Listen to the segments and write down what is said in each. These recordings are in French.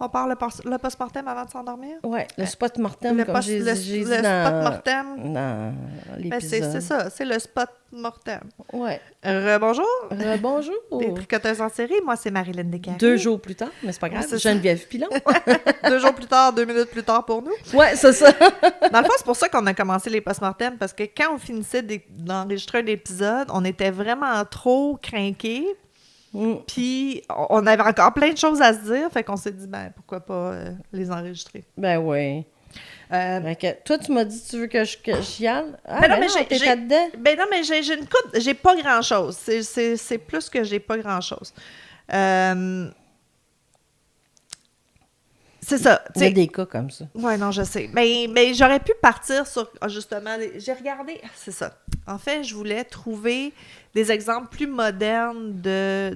On part le post-mortem avant de s'endormir? Ouais, le spot mortem, Le comme j'ai le dit spot mortem, dans l'épisode. c'est ça, c'est le spot mortem. Ouais. Bonjour, Bonjour. des tricoteuses en série. Moi, c'est Marilyn Descaries. 2 jours plus tard, mais c'est pas grave. c'est ça. Geneviève Pilon. 2 jours plus tard, 2 minutes plus tard pour nous. Ouais, c'est ça. Dans le fond, c'est pour ça qu'on a commencé les post-mortem, parce que quand on finissait d'enregistrer un épisode, on était vraiment trop crinqués. Puis on avait encore plein de choses à se dire, fait qu'on s'est dit, ben pourquoi pas les enregistrer. Ben oui. Toi, tu m'as dit, tu veux que j'y aille? Ah, ben non, mais mais t'es pas dedans. Ben non, mais j'ai une coupe, j'ai pas grand-chose. C'est plus que j'ai pas grand-chose. C'est ça. Il y a des cas comme ça. Ouais, non, je sais. Mais j'aurais pu partir sur, justement, j'ai regardé, c'est ça. En fait, je voulais trouver des exemples plus modernes de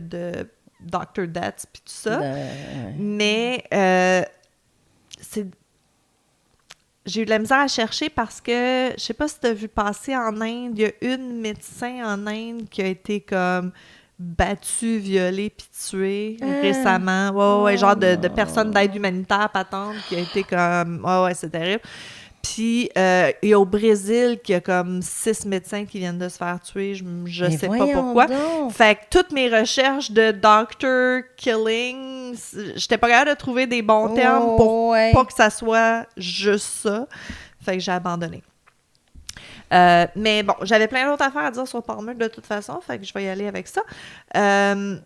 Dr. Death puis tout ça. Mais j'ai eu de la misère à chercher parce que, je sais pas si tu as vu passer en Inde, il y a une médecin en Inde qui a été comme battue, violée puis tuée récemment. Ouais, genre de personne d'aide humanitaire patente qui a été comme... Ouais, c'est terrible. Puis, il y a au Brésil qu'il y a comme 6 médecins qui viennent de se faire tuer. Je sais pas pourquoi. Donc. Fait que toutes mes recherches de doctor killing, j'étais pas capable de trouver des bons termes pour pas que ça soit juste ça. Fait que j'ai abandonné. Mais bon, j'avais plein d'autres affaires à dire sur Palmer de toute façon, fait que je vais y aller avec ça. Pendant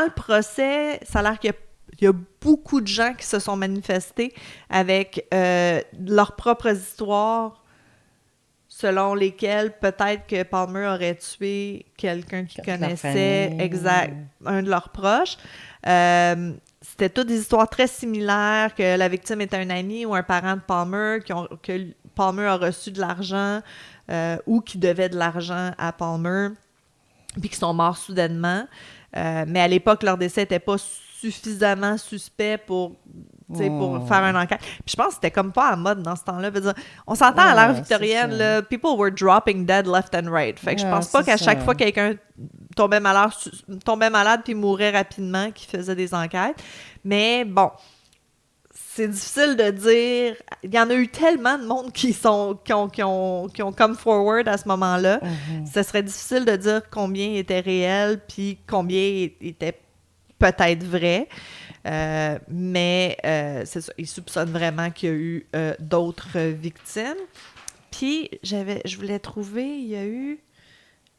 le procès, ça a l'air qu'il y a beaucoup de gens qui se sont manifestés avec leurs propres histoires selon lesquelles peut-être que Palmer aurait tué quelqu'un qu'il connaissait, un de leurs proches. C'était toutes des histoires très similaires, que la victime était un ami ou un parent de Palmer, que Palmer a reçu de l'argent ou qui devait de l'argent à Palmer, puis qui sont morts soudainement. Mais à l'époque, leur décès n'était pas suffisamment suspect pour faire une enquête. Puis je pense que c'était comme pas à mode dans ce temps-là. On s'entend à l'ère victorienne, là, people were dropping dead left and right. Fait que je pense pas qu'à chaque fois quelqu'un tombait malade puis mourait rapidement qu'il faisait des enquêtes. Mais bon, c'est difficile de dire. Il y en a eu tellement de monde qui ont come forward à ce moment-là. Ce serait difficile de dire combien était réel puis combien était peut-être vrai. Mais c'est ça, ils soupçonnent vraiment qu'il y a eu d'autres victimes. Puis, je voulais trouver, il y a eu...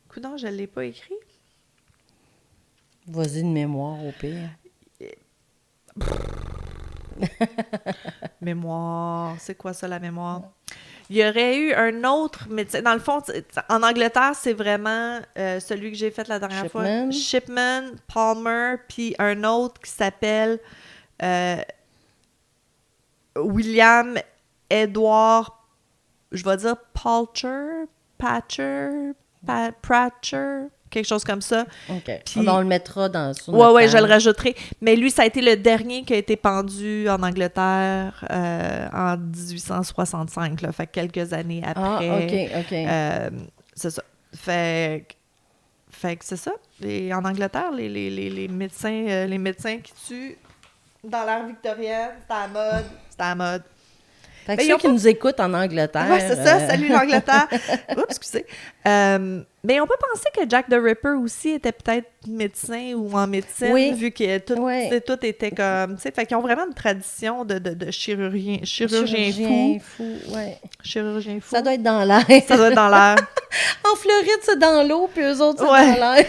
Coudonc, je ne l'ai pas écrit. Vas-y de mémoire, au pire. Mémoire, c'est quoi ça, la mémoire? Il y aurait eu un autre médecin. Dans le fond, en Angleterre, c'est vraiment celui que j'ai fait la dernière fois. Shipman, Palmer, puis un autre qui s'appelle William Edward, je vais dire Pratcher, quelque chose comme ça. OK. Puis, on le mettra sur notre page. Je le rajouterai. Mais lui, ça a été le dernier qui a été pendu en Angleterre en 1865, là, fait quelques années après. Ah, OK. C'est ça. Fait que c'est ça. Et en Angleterre, les médecins qui tuent dans l'ère victorienne, c'était à mode. Fait que ceux qui nous écoutent en Angleterre... Oui, c'est ça. Salut l'Angleterre. Oups, excusez. Mais on peut penser que Jack the Ripper aussi était peut-être médecin ou en médecine, vu que tout était comme... Fait qu'ils ont vraiment une tradition de chirurgien fou. Ouais. Chirurgien fou. Ça doit être dans l'air. Ça doit être dans l'air. En Floride, c'est dans l'eau, puis eux autres, c'est dans l'air.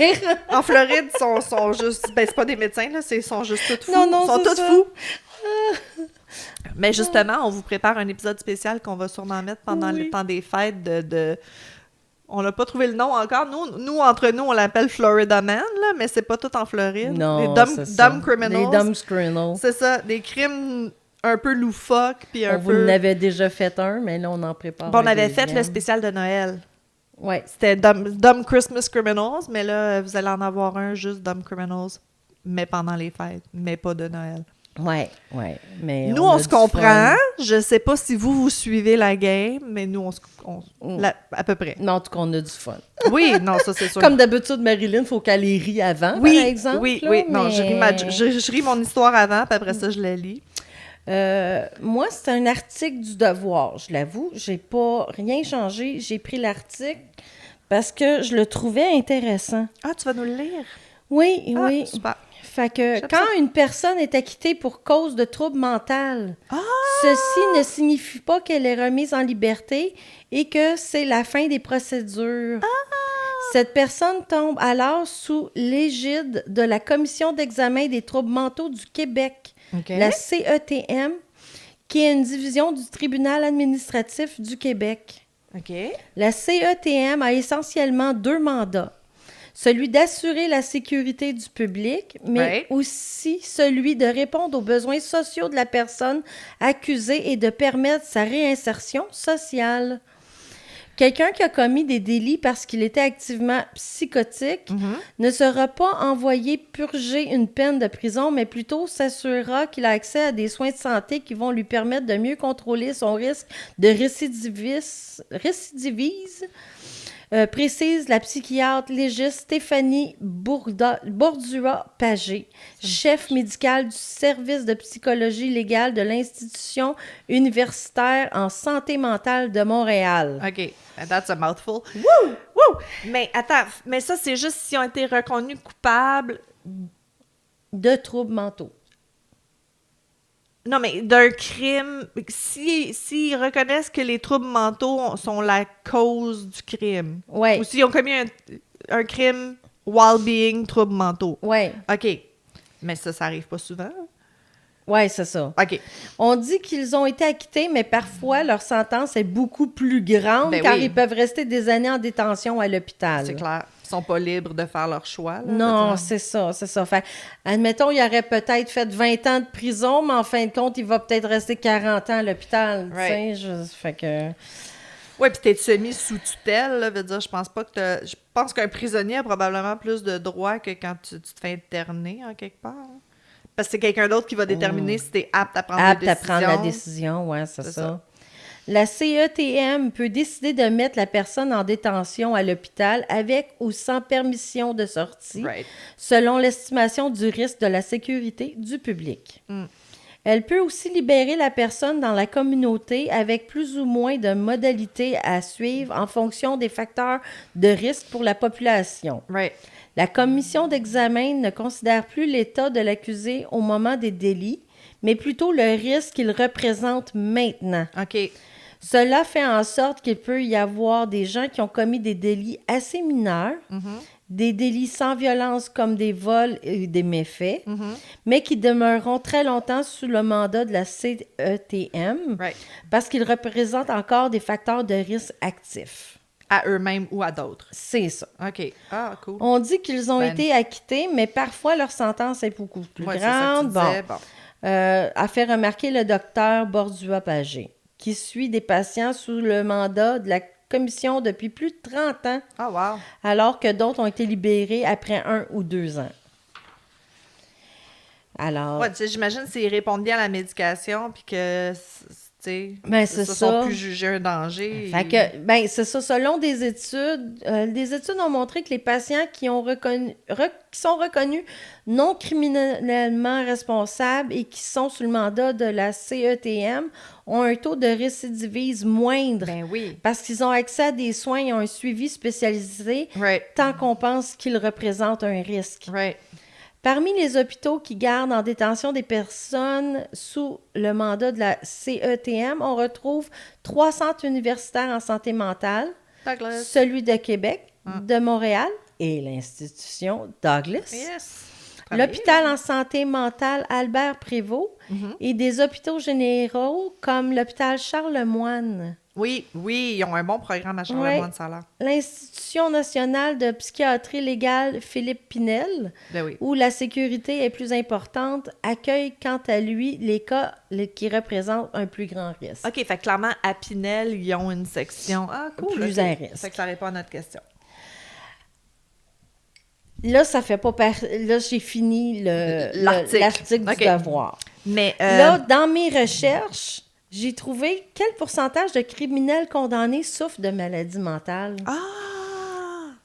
En Floride, ils sont juste... Ben, c'est pas des médecins, là, ils sont juste tous fous. Non, ils sont tous ça. fous. Mais justement, on vous prépare un épisode spécial qu'on va sûrement mettre pendant le temps des fêtes On n'a pas trouvé le nom encore. Nous, entre nous, on l'appelle Florida Man, là, mais c'est pas tout en Floride. Non, les dumb criminals. Les dumb criminals. C'est ça, des crimes un peu loufoques. Puis on vous en avait déjà fait un, mais là, on en prépare on avait fait le spécial de Noël. Ouais. C'était Dumb Christmas Criminals, mais là, vous allez en avoir un juste Dumb Criminals, mais pendant les fêtes, mais pas de Noël. Oui. Mais Nous, on a on se du comprend. fun. Je sais pas si vous suivez la game, mais nous, à peu près. Mais en tout cas, on a du fun. Oui, non, ça, c'est sûr. Comme d'habitude, Marilyn, il faut qu'elle les rie avant, Oui, par exemple. oui, là, oui. Non, mais... je ris mon histoire avant, puis après ça, je la lis. Moi, c'est un article du Devoir, je l'avoue. J'ai pas rien changé. J'ai pris l'article parce que je le trouvais intéressant. Ah, tu vas nous le lire? Oui, Ah, oui. super. Fait que J'aime quand ça. une personne est acquittée pour cause de trouble mental, ceci ne signifie pas qu'elle est remise en liberté et que c'est la fin des procédures. Cette personne tombe alors sous l'égide de la Commission d'examen des troubles mentaux du Québec, OK. la CETM, qui est une division du Tribunal administratif du Québec. OK. La CETM a essentiellement 2 mandats. Celui d'assurer la sécurité du public, mais Right. aussi celui de répondre aux besoins sociaux de la personne accusée et de permettre sa réinsertion sociale. Quelqu'un qui a commis des délits parce qu'il était activement psychotique ne sera pas envoyé purger une peine de prison, mais plutôt s'assurera qu'il a accès à des soins de santé qui vont lui permettre de mieux contrôler son risque de récidivise, précise la psychiatre légiste Stéphanie Bordua-Pagé, chef médical du service de psychologie légale de l'Institution universitaire en santé mentale de Montréal. OK. That's a mouthful. Woo! Woo! Mais attends, mais ça, c'est juste s'ils ont été reconnus coupables. De troubles mentaux. Non, mais d'un crime. S'ils reconnaissent que les troubles mentaux sont la cause du crime. Ouais. Ou s'ils ont commis un crime while being troubles mentaux. Ouais, OK. Mais ça arrive pas souvent. ouais, c'est ça. OK. On dit qu'ils ont été acquittés, mais parfois leur sentence est beaucoup plus grande Ben car oui. ils peuvent rester des années en détention à l'hôpital. C'est clair. Ils sont pas libres de faire leur choix. Là, Non, de dire. c'est ça. Fait, admettons, il aurait peut-être fait 20 ans de prison, mais en fin de compte, il va peut-être rester 40 ans à l'hôpital. Right. Fait que... Ouais, puis t'es semi sous tutelle, là, veut dire, je pense pas que je pense qu'un prisonnier a probablement plus de droits que quand tu te fais interner en quelque part. Hein. Parce que c'est quelqu'un d'autre qui va déterminer si t'es apte à prendre Apte des à décisions. prendre la décision, ouais, c'est C'est ça. ça. La CETM peut décider de mettre la personne en détention à l'hôpital avec ou sans permission de sortie, Right. selon l'estimation du risque de la sécurité du public. Mm. Elle peut aussi libérer la personne dans la communauté avec plus ou moins de modalités à suivre en fonction des facteurs de risque pour la population. Right. La commission d'examen ne considère plus l'état de l'accusé au moment des délits, mais plutôt le risque qu'il représente maintenant. OK. Cela fait en sorte qu'il peut y avoir des gens qui ont commis des délits assez mineurs, des délits sans violence comme des vols et des méfaits, mais qui demeureront très longtemps sous le mandat de la CETM Right. parce qu'ils représentent encore des facteurs de risque actifs. À eux-mêmes ou à d'autres. C'est ça. OK. Ah, cool. On dit qu'ils ont Ben. été acquittés, mais parfois leur sentence est beaucoup plus Ouais, c'est ça que tu grande. disais. Bon. A fait remarquer le docteur Bordua-Pagé, qui suit des patients sous le mandat de la commission depuis plus de 30 ans, Ah, wow. alors que d'autres ont été libérés après 1 ou 2 ans. Alors, Ouais, tu sais, j'imagine s'ils répondent bien à la médication, puis que, tu sais, Ben, c'est ils ça. sont plus jugés un danger. fait que, ben, c'est ça. Selon des études ont montré que les patients qui sont reconnus non criminellement responsables et qui sont sous le mandat de la CETM ont un taux de récidivise moindre Ben oui. parce qu'ils ont accès à des soins et ont un suivi spécialisé Right. tant qu'on pense qu'ils représentent un risque. Right. Parmi les hôpitaux qui gardent en détention des personnes sous le mandat de la CETM, on retrouve 3 centres universitaires en santé mentale, Douglas. celui de Québec, de Montréal et l'institution Douglas, Yes. l'hôpital en santé mentale Albert Prévost et des hôpitaux généraux comme l'hôpital Charlemagne. Oui, ils ont un bon programme à Charlemagne, ça a l'air. L'Institution nationale de psychiatrie légale Philippe Pinel, Ben oui. où la sécurité est plus importante, accueille quant à lui les cas qui représentent un plus grand risque. OK, fait que clairement, à Pinel, ils ont une section. Ah, cool. Plus OK. à risque. Fait que ça répond à notre question. Là, ça fait pas Là, j'ai fini l'article OK. du devoir. Mais Là, dans mes recherches, j'ai trouvé quel pourcentage de criminels condamnés souffrent de maladies mentales.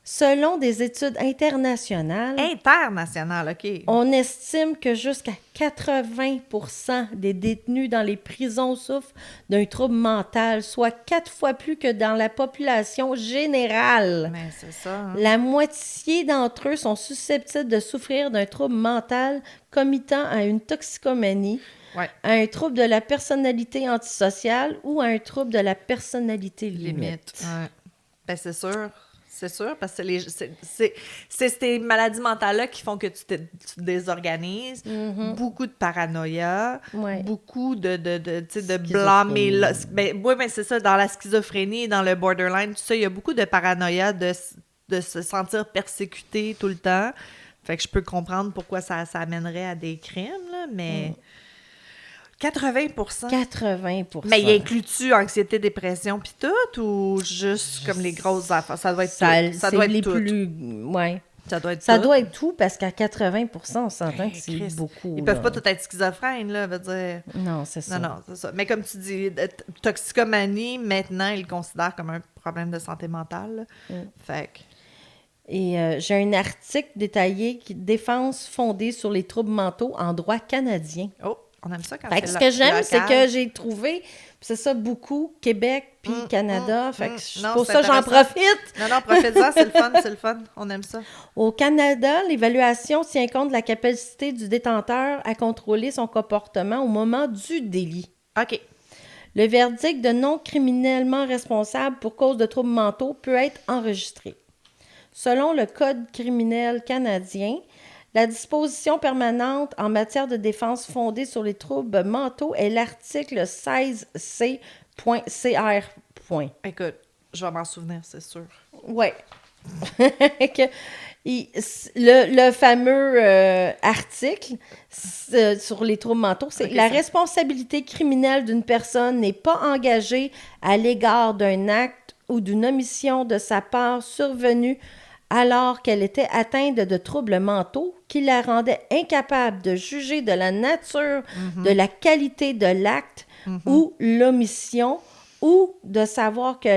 Selon des études internationales, international, OK. on estime que jusqu'à 80% des détenus dans les prisons souffrent d'un trouble mental, soit 4 fois plus que dans la population générale. Mais c'est ça. Hein? La moitié d'entre eux sont susceptibles de souffrir d'un trouble mental committant à une toxicomanie, Ouais. à un trouble de la personnalité antisociale ou à un trouble de la personnalité limite. Ouais. Ben, c'est sûr. C'est sûr, parce que c'est ces maladies mentales-là qui font que tu te désorganises. Beaucoup de paranoïa, Ouais. beaucoup de blâmer. Oui, mais c'est ça, dans la schizophrénie, dans le borderline, tout ça, il y a beaucoup de paranoïa, de se sentir persécuté tout le temps. Fait que je peux comprendre pourquoi ça amènerait à des crimes, là, mais... 80%. 80%. Mais y inclut-tu anxiété, dépression puis tout, ou juste comme les grosses affaires? Ça doit être tout. Ça doit être les tout. Ouais. Ça doit être Ça tout. doit être tout parce qu'à 80%, on s'entend que c'est Christ. beaucoup. Ils peuvent pas tout être schizophrènes, là, veut dire. Non, c'est ça. Non, c'est ça. Mais comme tu dis, toxicomanie, maintenant, ils le considèrent comme un problème de santé mentale. Fait que... Et j'ai un article détaillé qui défense fondée sur les troubles mentaux en droit canadien. Oh, on aime ça quand Fait que c'est ce que j'aime, c'est local. que j'ai trouvé, c'est ça, beaucoup, Québec puis Canada. Fait que Non, pour c'est ça, j'en intéressant. profite. Non, profite-en, c'est le fun. On aime ça. Au Canada, l'évaluation tient compte de la capacité du détenteur à contrôler son comportement au moment du délit. OK. Le verdict de non criminellement responsable pour cause de troubles mentaux peut être enregistré. Selon le Code criminel canadien, la disposition permanente en matière de défense fondée sur les troubles mentaux est l'article 16C.cr. Écoute, je vais m'en souvenir, c'est sûr. Oui. Le fameux article sur les troubles mentaux, c'est la responsabilité criminelle d'une personne n'est pas engagée à l'égard d'un acte ou d'une omission de sa part survenue alors qu'elle était atteinte de troubles mentaux qui la rendaient incapable de juger de la nature, de la qualité de l'acte ou l'omission, ou de savoir que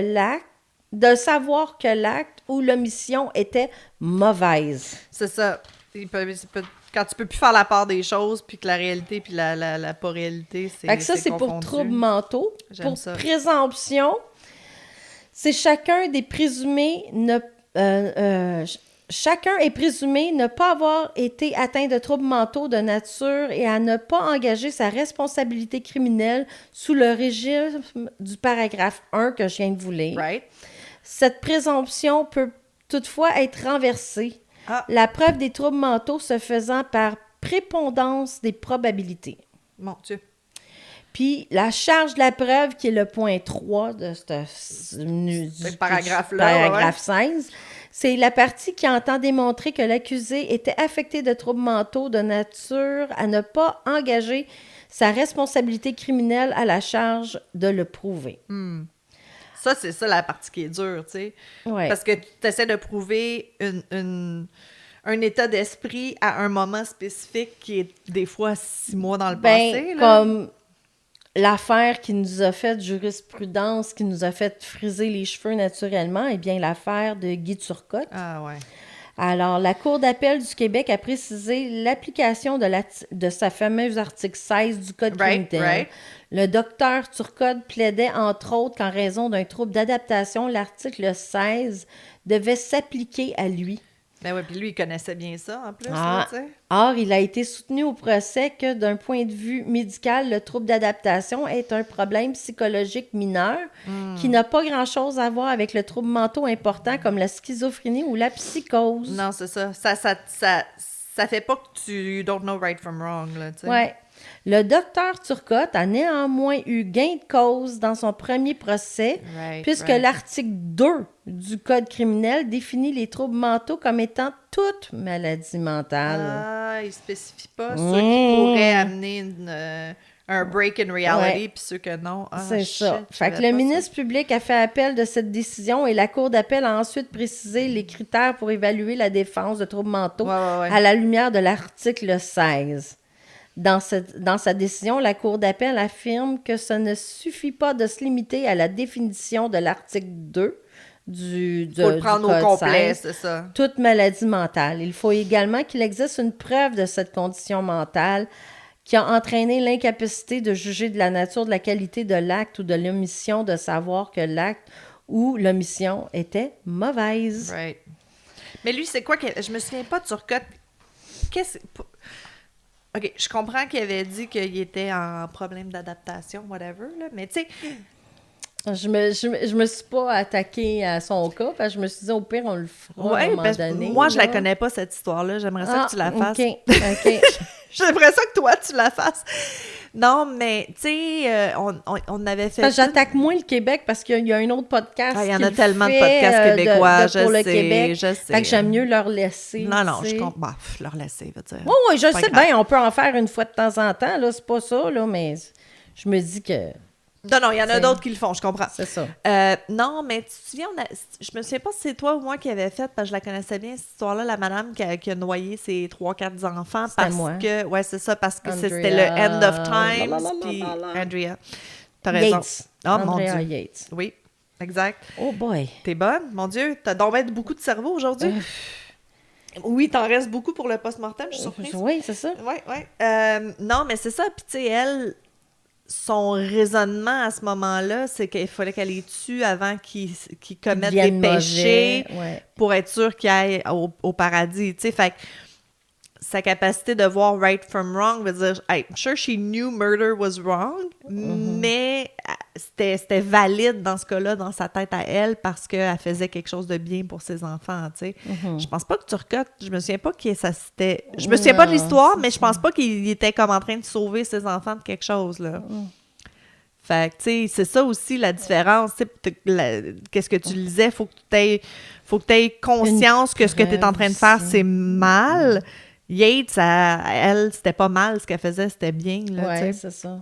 l'acte ou l'omission était mauvaise. C'est ça. Quand tu peux plus faire la part des choses, puis que la réalité puis la pas réalité, c'est Fait que ça, c'est confondu. pour troubles mentaux. J'aime Pour ça. présomption, c'est chacun est présumé ne pas avoir été atteint de troubles mentaux de nature et à ne pas engager sa responsabilité criminelle sous le régime du paragraphe 1 que je viens de vous lire. Right. Cette présomption peut toutefois être renversée, la preuve des troubles mentaux se faisant par prépondérance des probabilités. Mon Dieu. Puis la charge de la preuve, qui est le point 3 de ce paragraphe-là, paragraphe 16, c'est la partie qui entend démontrer que l'accusé était affecté de troubles mentaux de nature à ne pas engager sa responsabilité criminelle à la charge de le prouver. Ça, c'est ça la partie qui est dure, tu sais. Ouais. Parce que tu essaies de prouver un état d'esprit à un moment spécifique qui est des fois 6 mois dans le passé. Là. Comme l'affaire qui nous a fait jurisprudence, qui nous a fait friser les cheveux naturellement, eh bien l'affaire de Guy Turcotte. Ah ouais. Alors, la Cour d'appel du Québec a précisé l'application de sa fameuse article 16 du Code criminel. Right. Le docteur Turcotte plaidait, entre autres, qu'en raison d'un trouble d'adaptation, l'article 16 devait s'appliquer à lui. Ben oui, puis lui, il connaissait bien ça, en plus, là, tu sais. Or, il a été soutenu au procès que, d'un point de vue médical, le trouble d'adaptation est un problème psychologique mineur qui n'a pas grand-chose à voir avec le trouble mentaux important comme la schizophrénie ou la psychose. Non, c'est ça. Ça fait pas que tu don't know right from wrong, là, tu sais. Ouais. Le docteur Turcotte a néanmoins eu gain de cause dans son premier procès, puisque l'article 2 du Code criminel définit les troubles mentaux comme étant toute maladie mentale. Ah, il spécifie pas ceux qui pourraient amener un break in reality, puis ceux que non. Ah, c'est ça. Fait que le ministre public a fait appel de cette décision et la Cour d'appel a ensuite précisé les critères pour évaluer la défense de troubles mentaux à la lumière de l'article 16. Dans sa décision, la Cour d'appel affirme que ça ne suffit pas de se limiter à la définition de l'article 2 Faut le prendre du au Code complet, 16, c'est ça. toute maladie mentale. Il faut également qu'il existe une preuve de cette condition mentale qui a entraîné l'incapacité de juger de la nature, de la qualité de l'acte ou de l'omission de savoir que l'acte ou l'omission était mauvaise. Right. Mais lui, c'est quoi que... Je me souviens pas de Turcotte. OK, je comprends qu'il avait dit qu'il était en problème d'adaptation, whatever, là, mais tu sais... Je me suis pas attaquée à son cas, parce que je me suis dit, au pire, on le fera à un moment donné. Moi, je la là. connais pas, cette histoire-là. J'aimerais ça que tu la fasses. OK. J'aimerais ça que toi, tu la fasses. Non, mais, tu sais, on avait fait... J'attaque moins le Québec parce qu'il y a un autre podcast il y en qui a le tellement de fait, podcasts québécois, pour le Québec. je sais. Fait que j'aime mieux leur laisser. Non, tu sais. je comprends. Bah, leur laisser, veut dire. Oui, je Pas sais grave. bien, on peut en faire une fois de temps en temps, là, c'est pas ça, là, mais je me dis que Non, il y en a d'autres qui le font, je comprends. c'est ça. Non, mais tu te souviens, je me souviens pas si c'est toi ou moi qui avait fait, parce que je la connaissais bien, cette histoire-là, la madame qui a noyé ses 3-4 enfants. Parce moi. que, ouais, c'est ça, parce que c'était le Andrea. end of times, puis Andrea. T'as raison. Yates. Oh, mon Andrea Dieu. Yates. Oui, exact. Oh boy. T'es bonne, mon Dieu. T'as donc bien beaucoup de cerveau aujourd'hui. Oui, t'en restes beaucoup pour le post-mortem, je suis surprise. Oui, c'est ça. Oui. Non, mais c'est ça. Puis, tu sais, elle, son raisonnement à ce moment-là, c'est qu'il fallait qu'elle les tue avant qu'ils commettent des Deviennent péchés mauvais, ouais. pour être sûr qu'ils aillent au paradis. Tu sais, fait que sa capacité de voir right from wrong veut dire, I'm sure she knew murder was wrong, mais c'était valide dans ce cas-là, dans sa tête à elle, parce qu'elle faisait quelque chose de bien pour ses enfants, tu sais. Je pense pas que Turcotte, je me souviens pas que ça c'était... Je me souviens pas de l'histoire, mais je pense pas qu'il était comme en train de sauver ses enfants de quelque chose, là. Fait que, tu sais, c'est ça aussi la différence. Qu'est-ce que tu lisais? Faut que tu aies conscience que ce que tu es en train de faire, c'est mal. Yates, elle, c'était pas mal ce qu'elle faisait, c'était bien. Oui, c'est ça.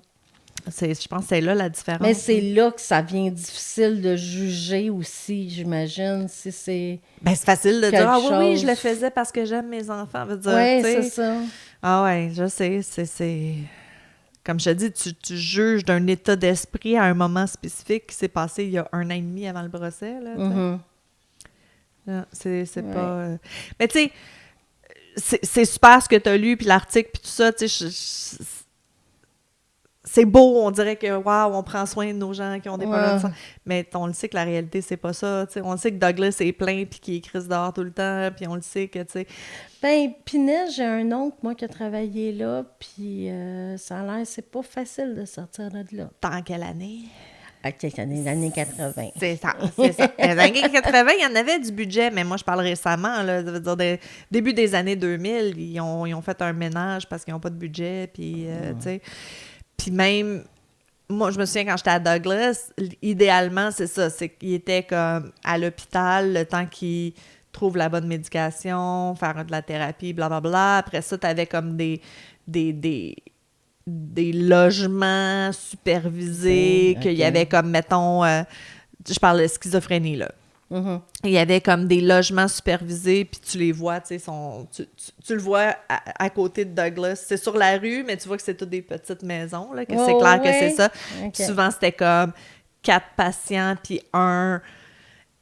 Je pense que c'est là la différence. Mais c'est là que ça devient difficile de juger aussi, j'imagine, si c'est... Ben, c'est facile de dire, ah chose. oui, je le faisais parce que j'aime mes enfants. Oui, c'est ça. Ah ouais, je sais, c'est... Comme je te dis, tu juges d'un état d'esprit à un moment spécifique qui s'est passé il y a 1 an et demi avant le procès, là, Non, c'est pas... Mais tu sais, c'est super ce que tu as lu, puis l'article, puis tout ça, tu sais, c'est beau, on dirait que, waouh, on prend soin de nos gens qui ont des problèmes de santé. Mais on le sait que la réalité, c'est pas ça, tu sais. On le sait que Douglas est plein, puis qu'il est crise dehors tout le temps, puis on le sait que, tu sais... Ben, Pinel, j'ai un oncle, moi, qui a travaillé là, puis ça a l'air, c'est pas facile de sortir de là. Dans quelle année? OK, c'est les années 80. C'est ça. Les années 80, il y en avait du budget, mais moi, je parle récemment, là, ça veut dire début des années 2000, ils ont fait un ménage parce qu'ils n'ont pas de budget, puis, tu sais... Puis même, moi, je me souviens quand j'étais à Douglas, idéalement, c'est ça, c'est qu'il était comme à l'hôpital le temps qu'il trouve la bonne médication, faire de la thérapie, blablabla. Après ça, t'avais comme des logements supervisés, qu'il y avait comme, mettons, je parle de schizophrénie, là. Il y avait comme des logements supervisés, puis tu les vois, tu sais, tu le vois à côté de Douglas. C'est sur la rue, mais tu vois que c'est toutes des petites maisons, là, que c'est clair que c'est ça. Okay. Souvent, c'était comme 4 patients, puis un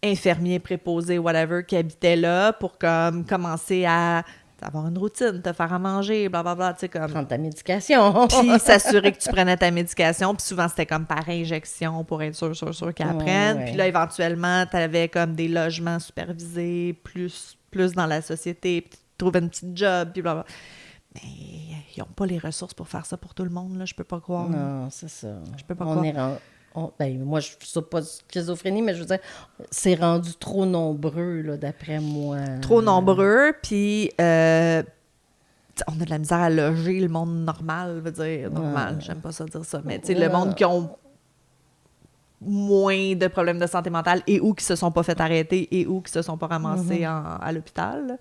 infirmier préposé, whatever, qui habitait là pour comme commencer à avoir une routine, te faire à manger, blablabla, tu sais, comme... Prendre ta médication. Puis s'assurer que tu prenais ta médication. Puis souvent, c'était comme par injection pour être sûr qu'elle prenne. Puis là, éventuellement, tu avais comme des logements supervisés, plus dans la société. Puis tu trouvais une petite job, puis blablabla. Mais ils n'ont pas les ressources pour faire ça pour tout le monde, là. Je peux pas croire. Non, c'est ça. Je peux pas croire. Ben, moi, je ne suis pas de schizophrénie, mais je veux dire, c'est rendu trop nombreux, là, d'après moi. Trop nombreux, puis on a de la misère à loger le monde normal, veut dire normal, j'aime pas ça dire ça, mais tu sais, le monde qui ont moins de problèmes de santé mentale et ou qui se sont pas fait arrêter et ou qui se sont pas ramassés à l'hôpital, là.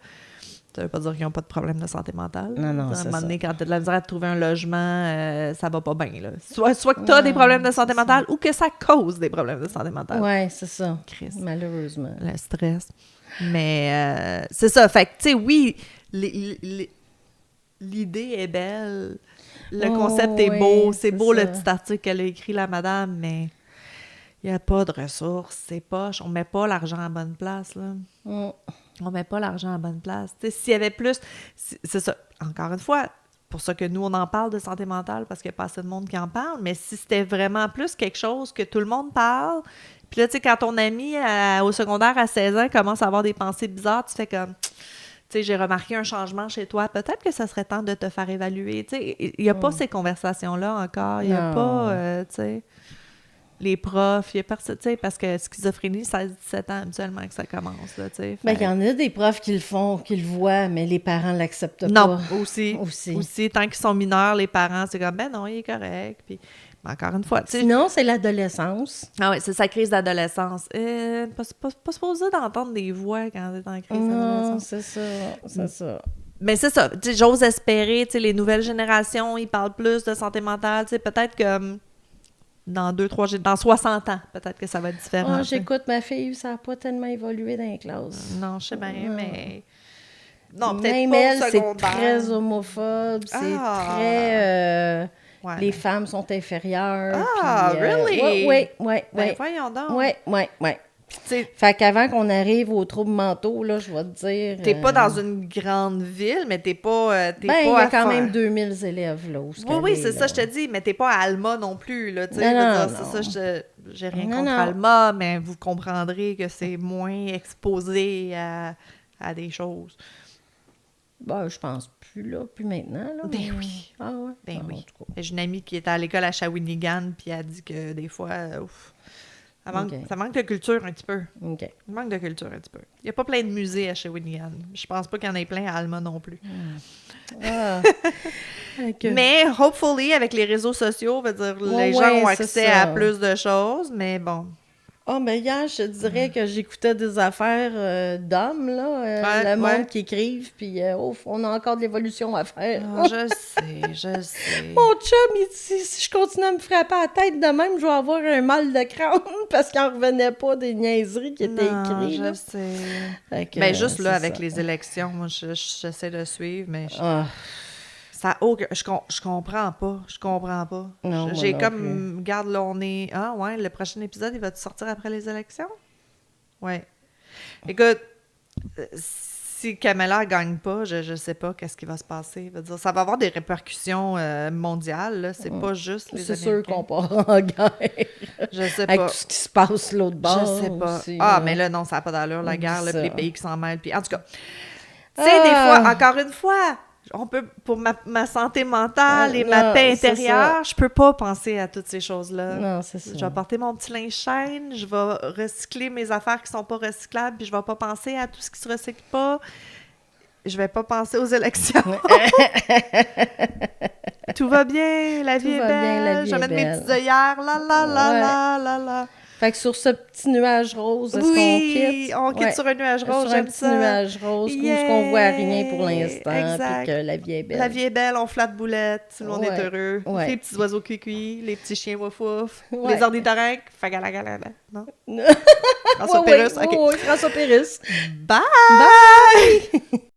Ça veut pas dire qu'ils n'ont pas de problème de santé mentale. Non, à c'est un moment donné, ça. quand tu as de la misère à trouver un logement, ça va pas bien, là. Soit que tu as des problèmes de santé mentale ou que ça cause des problèmes de santé mentale. Oui, c'est ça. Chris. Malheureusement. Le stress. Mais c'est ça. Fait que, tu sais, oui, l'idée est belle. Le Oh, concept est oui, beau, c'est c'est beau le ça. petit article qu'elle a écrit, la madame, mais il n'y a pas de ressources, c'est poche. On met pas l'argent à la bonne place, là. Mm. On met pas l'argent à la bonne place. Tu sais, s'il y avait plus... C'est ça, encore une fois, pour ça que nous, on en parle de santé mentale, parce qu'il n'y a pas assez de monde qui en parle, mais si c'était vraiment plus quelque chose que tout le monde parle, puis là, tu sais, quand ton ami au secondaire à 16 ans commence à avoir des pensées bizarres, tu fais comme... Tu sais, j'ai remarqué un changement chez toi. Peut-être que ça serait temps de te faire évaluer. Tu sais, il n'y a pas ces conversations-là encore. Il n'y a pas, Non. tu sais, les profs, il n'y a personne, tu sais, parce que schizophrénie, 16-17 ans habituellement que ça commence, là, tu sais. Ben, il y en a des profs qui le font, qui le voient, mais les parents l'acceptent Non, pas. aussi. Aussi. Aussi, tant qu'ils sont mineurs, les parents, c'est comme, ben non, il est correct. Puis, mais encore une fois, tu sais. Sinon, c'est l'adolescence. Ah oui, c'est sa crise d'adolescence. Pas supposé d'entendre des voix quand t'es en crise Non, d'adolescence. c'est ça, c'est ça. Mais c'est ça, tu sais, j'ose espérer, tu sais, les nouvelles générations, ils parlent plus de santé mentale, tu sais, peut-être que dans 60 ans, peut-être que ça va être différent. Oh, tu sais. j'écoute ma fille, ça n'a pas tellement évolué dans les classes. Non, je sais bien, Non. mais... Non, peut-être Même pas elle, au c'est secondaire. très homophobe, c'est très... Ouais, les mais- femmes sont inférieures. Ah, puis, really? Ouais. Ben, voyons donc. Ouais. Tu sais, Fait qu'avant qu'on arrive aux troubles mentaux, là, je vais te dire... t'es pas dans une grande ville, mais t'es pas... Ben, il y pas a à quand faire- même 2000 élèves, là, où ce Oui, qu'elle c'est est, ça, là. je te dis, mais t'es pas à Alma non plus, là, tu sais, Non, je veux non, dire, non. c'est ça, j'ai rien Non, contre non. Alma, mais vous comprendrez que c'est moins exposé à des choses. Ben, je pense plus, là, plus maintenant, là. Ben mais- oui. Ah ouais? Ben Ah, oui. en tout cas. J'ai une amie qui était à l'école à Shawinigan, puis elle dit que des fois, ouf, Ok. ça manque de culture un petit peu. OK. Il manque de culture un petit peu. Il n'y a pas plein de musées à Shawinigan. Je pense pas qu'il y en ait plein à Alma non plus. Ah. Ok. Mais, hopefully, avec les réseaux sociaux, veut dire, Ouais, les gens ouais, ont c'est accès ça. à plus de choses, mais bon. Ah, mais hier, je te dirais que j'écoutais des affaires d'hommes, là, Ouais, le monde ouais. qui écrivent, puis ouf, on a encore de l'évolution à faire. Ah, je sais. Mon chum, il dit, si je continue à me frapper à la tête de même, je vais avoir un mal de crâne parce qu'il n'en revenait pas des niaiseries qui étaient Non, écrites. je Là. sais. Fait que, Ben, juste là, c'est avec ça. les élections, moi, j'essaie de suivre, mais Ah, ça a aucun... je comprends pas. Je comprends pas. Non, moi J'ai non comme... Regarde, là, on est... Ah, ouais, le prochain épisode, il va sortir après les élections? Ouais. Écoute, si Kamala gagne pas, je sais pas qu'est-ce qui va se passer. Je veux dire, ça va avoir des répercussions mondiales, là. C'est pas juste les c'est sûr Américains. qu'on part en guerre. Je sais Avec pas. tout ce qui se passe l'autre bord. Je sais pas. aussi, Ah, là. mais là, non, ça n'a pas d'allure, la Oublie guerre, là, ça. puis les pays qui s'en mêlent. Puis, en tout cas, tu sais, des Ah! fois, encore une fois, on peut, pour ma santé mentale et ma Non, paix c'est intérieure, je peux pas penser à toutes ces choses-là. Non, c'est ça. Je vais porter mon petit linge chaîne, je vais recycler mes affaires qui sont pas recyclables, puis je vais pas penser à tout ce qui se recycle pas. Je vais pas penser aux élections. Tout va bien, la vie est va bien, la belle. vie Je vais est mettre mes belle. petites œillères, la. Fait que sur ce petit nuage rose, est-ce qu'on Oui, quitte? on quitte Ouais. sur un nuage rose, Sur un j'aime petit ça. nuage rose, où ce qu'on voit rien pour l'instant, Exact. puis que la vie est belle. La vie est belle, on flatte boulette, tout le monde est Ouais, heureux. ouais. Les petits oiseaux cuicui, les petits chiens wouf wouf, Ouais. les ornithorynques, fagalagalala, non? Ouais, François ouais, Pérusse, ouais, ok. ouais, François Pérusse. Bye!